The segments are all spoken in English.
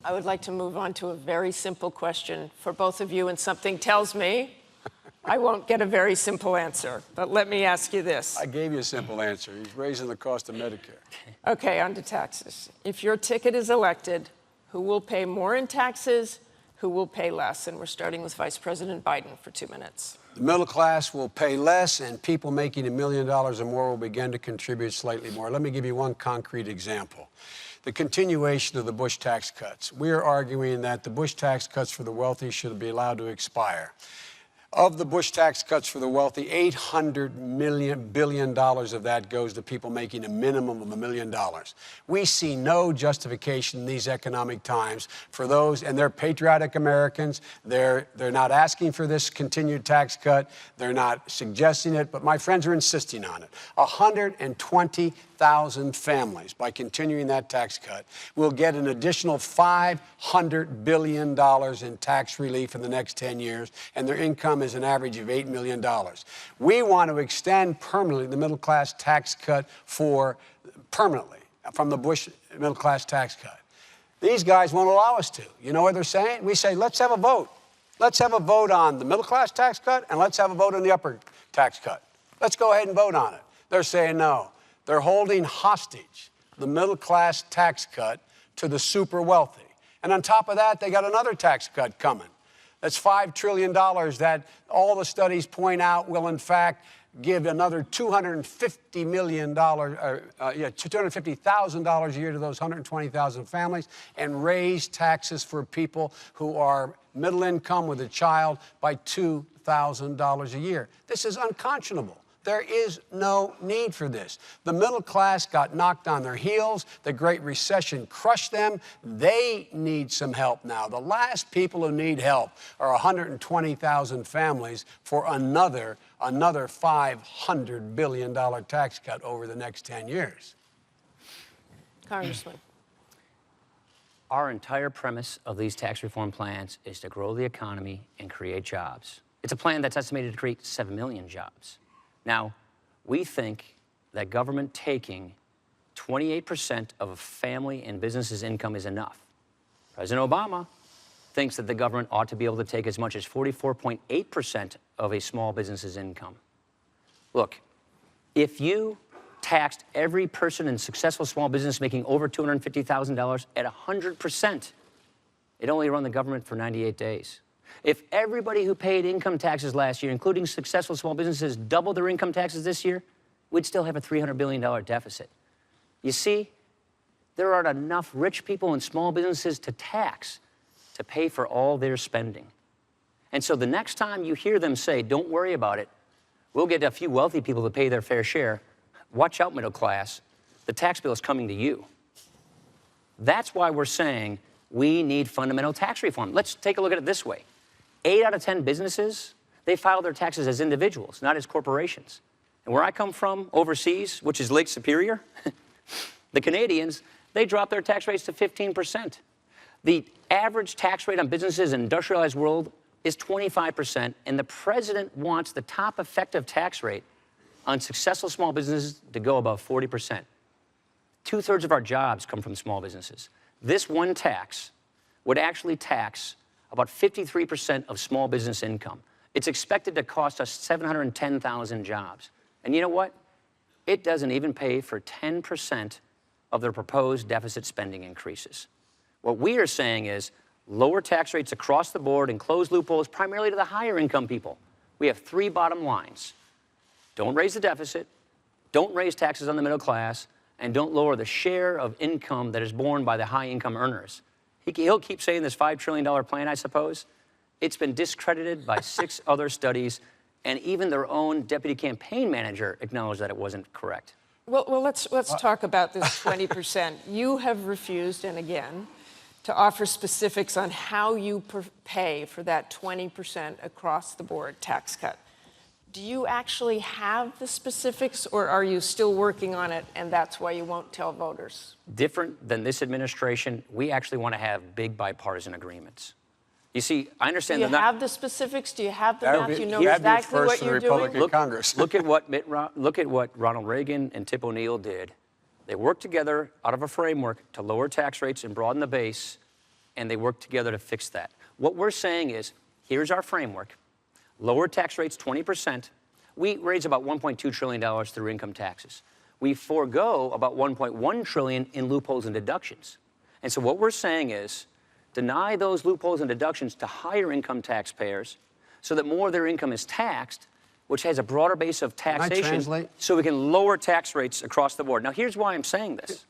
I would like to move on to a very simple question for both of you, and something tells me I won't get a very simple answer. But let me ask you this. I gave you a simple answer. He's raising the cost of Medicare. Okay, on to taxes. If your ticket is elected, who will pay more in taxes? Who will pay less? And we're starting with Vice President Biden for 2 minutes. The middle class will pay less, and people making $1 million or more will begin to contribute slightly more. Let me give you one concrete example. The continuation of the Bush tax cuts. We are arguing that the Bush tax cuts for the wealthy should be allowed to expire. Of the Bush tax cuts for the wealthy, $800 billion of that goes to people making a minimum of $1 million. We see no justification in these economic times for those, and they're patriotic Americans. They're not asking for this continued tax cut. They're not suggesting it, but my friends are insisting on it. 120,000 families, by continuing that tax cut, will get an additional $500 billion in tax relief in the next 10 years, and their income is an average of $8 million. We want to extend permanently the middle class tax cut permanently from the Bush middle class tax cut. These guys won't allow us to. You know what they're saying? We say, let's have a vote. Let's have a vote on the middle class tax cut, and let's have a vote on the upper tax cut. Let's go ahead and vote on it. They're saying no. They're holding hostage the middle class tax cut to the super wealthy. And on top of that, they got another tax cut coming. That's $5 trillion that all the studies point out will, in fact, give another $250,000 a year to those 120,000 families and raise taxes for people who are middle income with a child by $2,000 a year. This is unconscionable. There is no need for this. The middle class got knocked on their heels. The Great Recession crushed them. They need some help now. The last people who need help are 120,000 families for another $500 billion tax cut over the next 10 years. Congressman. Our entire premise of these tax reform plans is to grow the economy and create jobs. It's a plan that's estimated to create 7 million jobs. Now, we think that government taking 28% of a family and business's income is enough. President Obama thinks that the government ought to be able to take as much as 44.8% of a small business's income. Look, if you taxed every person in successful small business making over $250,000 at 100%, it only run the government for 98 days. If everybody who paid income taxes last year, including successful small businesses, doubled their income taxes this year, we'd still have a $300 billion deficit. You see, there aren't enough rich people and small businesses to tax to pay for all their spending. And so the next time you hear them say, don't worry about it, we'll get a few wealthy people to pay their fair share, watch out, middle class, the tax bill is coming to you. That's why we're saying we need fundamental tax reform. Let's take a look at it this way. 8 out of 10 businesses, they file their taxes as individuals, not as corporations. And where I come from, overseas, which is Lake Superior, the Canadians, they drop their tax rates to 15%. The average tax rate on businesses in the industrialized world is 25%, and the president wants the top effective tax rate on successful small businesses to go above 40%. 2/3 of our jobs come from small businesses. This one tax would actually tax about 53% of small business income. It's expected to cost us 710,000 jobs. And you know what? It doesn't even pay for 10% of their proposed deficit spending increases. What we are saying is lower tax rates across the board and close loopholes primarily to the higher income people. We have 3 bottom lines. Don't raise the deficit, don't raise taxes on the middle class, and don't lower the share of income that is borne by the high income earners. He'll keep saying this $5 trillion plan, I suppose. It's been discredited by 6 other studies, and even their own deputy campaign manager acknowledged that it wasn't correct. Well, let's talk about this 20%. You have refused, and again, to offer specifics on how you pay for that 20% across the board tax cut. Do you actually have the specifics, or are you still working on it, and that's why you won't tell voters? Different than this administration, we actually want to have big bipartisan agreements. You see, I understand that. Do you have the specifics? Do you have the math? You know exactly what you're doing? Look at what Ronald Reagan and Tip O'Neill did. They worked together out of a framework to lower tax rates and broaden the base, and they work together to fix that. What we're saying is, here's our framework. Lower tax rates 20%. We raise about $1.2 trillion through income taxes. We forego about $1.1 trillion in loopholes and deductions. And so what we're saying is, deny those loopholes and deductions to higher income taxpayers so that more of their income is taxed, which has a broader base of taxation, translate? so we can lower tax rates across the board. Now, here's why I'm saying this.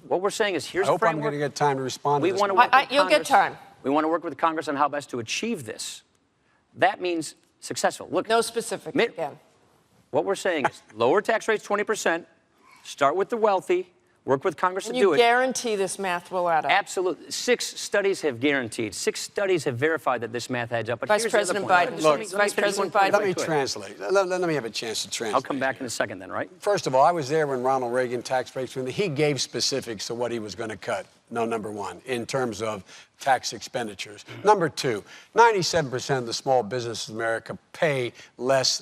What we're saying is, here's I the hope I'm framework. going to get time to respond to We this. want to work with You'll get Congress. time. We want to work with Congress on how best to achieve this. That means successful. Look, No specifics Mitt- again. what we're saying is lower tax rates 20%, start with the wealthy, work with Congress And to you do it. guarantee this math will add up. Absolutely. 6 studies have guaranteed, 6 studies have verified that this math adds up. But Vice here's the other President point. Biden. Just let me Vice finish President one point Biden. Let me if I could. translate. Let me have a chance to translate. I'll come back in a second then, right? First of all, I was there when Ronald Reagan tax breaks, when he gave specifics of what he was going to cut. No, number one, in terms of tax expenditures. Number two, 97% of the small businesses in America make less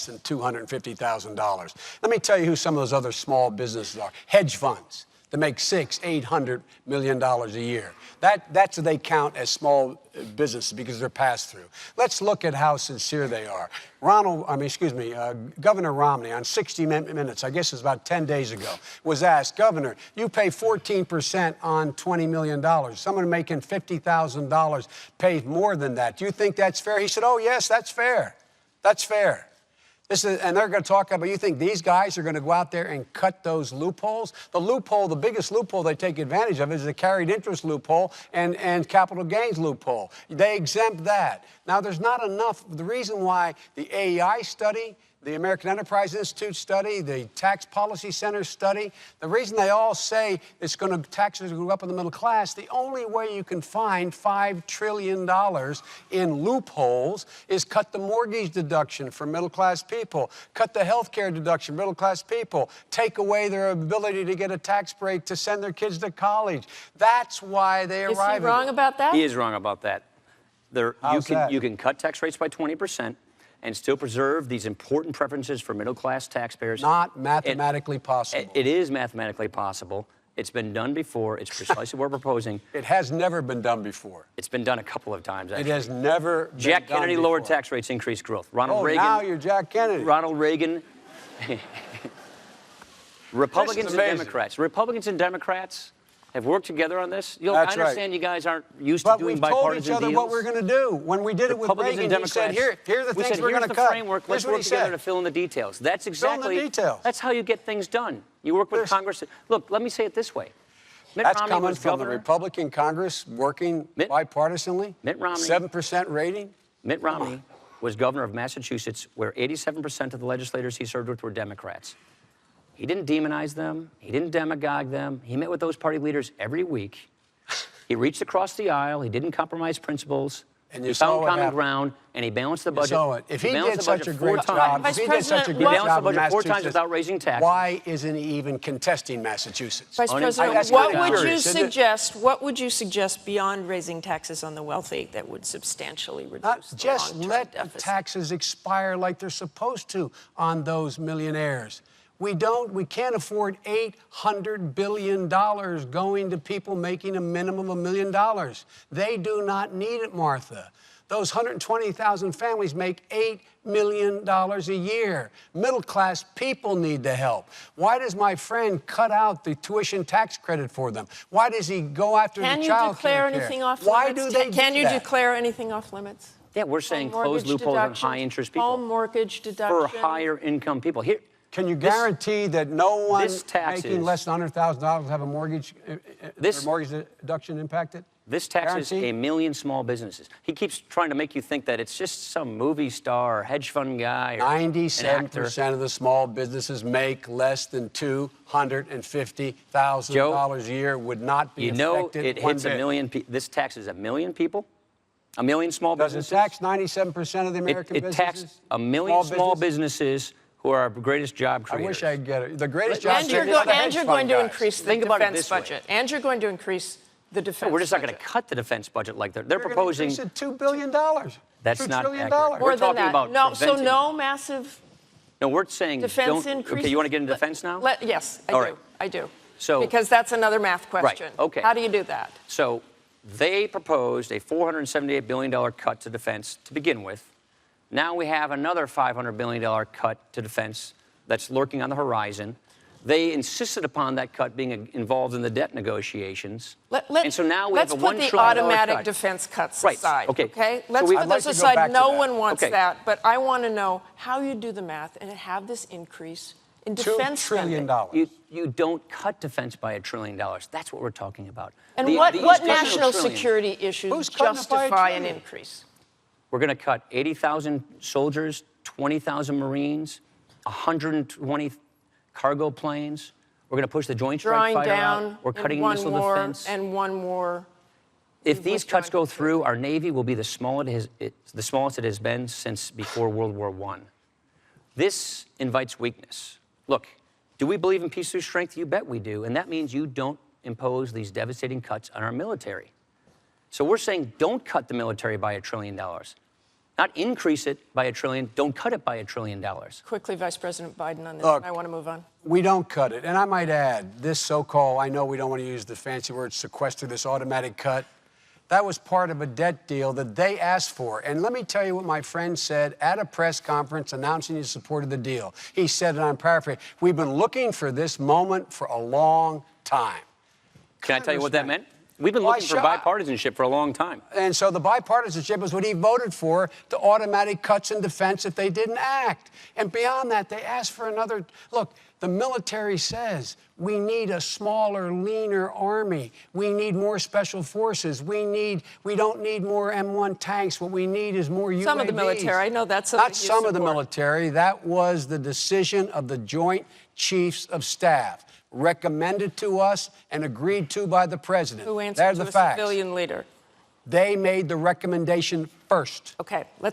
than $250,000. Let me tell you who some of those other small businesses are. Hedge funds that make $600-800 million a year. That's what they count as small businesses because they're pass through. Let's look at how sincere they are. Governor Romney on 60 Minutes, I guess it was about 10 days ago, was asked, Governor, you pay 14% on $20 million. Someone making $50,000 pays more than that. Do you think that's fair? He said, oh, yes, that's fair. That's fair. And they're going to talk about, you think these guys are going to go out there and cut those loopholes? The biggest loophole they take advantage of is the carried interest loophole and capital gains loophole. They exempt that. Now, there's not enough. The reason why the AEI study, the American Enterprise Institute study, the Tax Policy Center study, the reason they all say taxes will go up in the middle class, the only way you can find $5 trillion in loopholes is cut the mortgage deduction for middle class people, cut the health care deduction for middle class people, take away their ability to get a tax break to send their kids to college. That's why they Is arrive he wrong about that? He is wrong about that. How's that? You can cut tax rates by 20% and still preserve these important preferences for middle-class taxpayers. Not mathematically possible. It is mathematically possible. It's been done before. It's precisely what we're proposing. It has never been done before. It's been done a couple of times, actually. It has never been Jack done Kennedy before. lowered tax rates, increased growth. Ronald Oh, Reagan. now you're Jack Kennedy. Ronald Reagan. Republicans and amazing. Democrats have worked together on this. I That's right. understand you guys aren't used to But doing we've told bipartisan each other deals. what we're going to do. When we did it with Republicans Reagan, and he said, Democrats. here are the we things said, we're here's going to the cut. framework. Here's Let's what work he together said. to fill in the details. That's Fill in exactly. the details. That's how you get things done. You work with There's- Congress. Look, let me say it this way. Mitt That's Romney coming was from the governor. Republican Congress working Mitt- bipartisanly. Mitt Romney. 7% rating. Mitt Romney was governor of Massachusetts, where 87% of the legislators he served with were Democrats. He didn't demonize them. He didn't demagogue them. He met with those party leaders every week. He reached across the aisle. He didn't compromise principles. And you He saw found what common happened. ground, and he balanced the budget. So if he balanced did the such budget a 4 great times. job, Vice if he did such a President, great what- balanced the job in budget 4 times Massachusetts, without raising taxes. why isn't he even contesting Massachusetts? Vice President, that's what kinda would you curious, isn't it? suggest? What would you suggest beyond raising taxes on the wealthy that would substantially reduce Not the just long-term let the deficit? taxes expire like they're supposed to on those millionaires. We can't afford $800 billion going to people making a minimum of $1 million. They do not need it, Martha. Those 120,000 families make $8 million a year. Middle-class people need the help. Why does my friend cut out the tuition tax credit for them? Why does he go after Can the you child declare care? anything off Why limits? do they Can do you that? declare anything off limits? Yeah, we're saying Home close mortgage loopholes on deduction, high-interest people. Home mortgage For deduction. higher income people. Here, Can you guarantee that no one this taxes- making less than $100,000 have a mortgage, This- their mortgage deduction impacted? this taxes Guarantee? 1 million small businesses. He keeps trying to make you think that it's just some movie star or hedge fund guy or an actor. 97% of the small businesses make less than $250,000 a year, would not be You know affected it one hits bit. a million people. This taxes 1 million people? 1 million small Does businesses? it tax 97% of the American It businesses? taxed 1 million small business? businesses who are our greatest job I creators. wish I could get it. The greatest Let- job And you're, creators are the and hedge you're fund going to guys. increase the Think about it defense this way. budget. And you're going to increase the defense We're just not going to budget. cut the defense budget like they're You're gonna proposing. increase it $2 billion. That's $2 not trillion. accurate. More We're than talking that. about No, so preventing- no massive No, we're saying defense don't. increase. Okay, you want to get into defense now? Yes, I All do. right. I do. So- because that's another math question. okay. How do you do that? So They proposed a $478 billion cut to defense to begin with. Now we have another $500 billion cut to defense that's lurking on the horizon. They insisted upon that cut being involved in the debt negotiations. And so now we have a $1 trillion let's put the automatic cut. defense cuts Right, aside, okay. Let's So put I'd like those to go back aside. to No that. one wants Okay. that, but I want to know how you do the math and have this increase in defense $2 trillion. spending. You don't cut defense by $1 trillion. That's what we're talking about. And The- what these cutting national $1 trillion. security issues Who's cutting it by $1 justify an trillion? increase? We're going to cut 80,000 soldiers, 20,000 Marines, 120 cargo planes. We're going to push the Joint Strike Drawing Fighter down out. We're and cutting one missile more defense. and one more. If these cuts withdrawn go through, our Navy will be the smallest it has been since before World War I. This invites weakness. Look, do we believe in peace through strength? You bet we do. And that means you don't impose these devastating cuts on our military. So we're saying don't cut the military by $1 trillion. Not increase it by $1 trillion. Don't cut it by $1 trillion. Quickly, Vice President Biden on this. Look, I want to move on. We don't cut it. And I might add, this so-called, I know we don't want to use the fancy word sequester, this automatic cut, that was part of a debt deal that they asked for. And let me tell you what my friend said at a press conference announcing his support of the deal. He said, and I'm paraphrasing, we've been looking for this moment for a long time. Can I tell you what that meant? We've been Why looking for should- bipartisanship for a long time. And so the bipartisanship is what he voted for, the automatic cuts in defense if they didn't act. And beyond that, they asked for another. Look, the military says we need a smaller, leaner army. We need more special forces. We don't need more M1 tanks. What we need is more UAVs. Some of the military, I know that's something Not you some of the support. military. That was the decision of the Joint Chiefs of Staff, recommended to us and agreed to by the president. Who answers There's to the a facts. civilian leader? They made the recommendation first. Okay, let's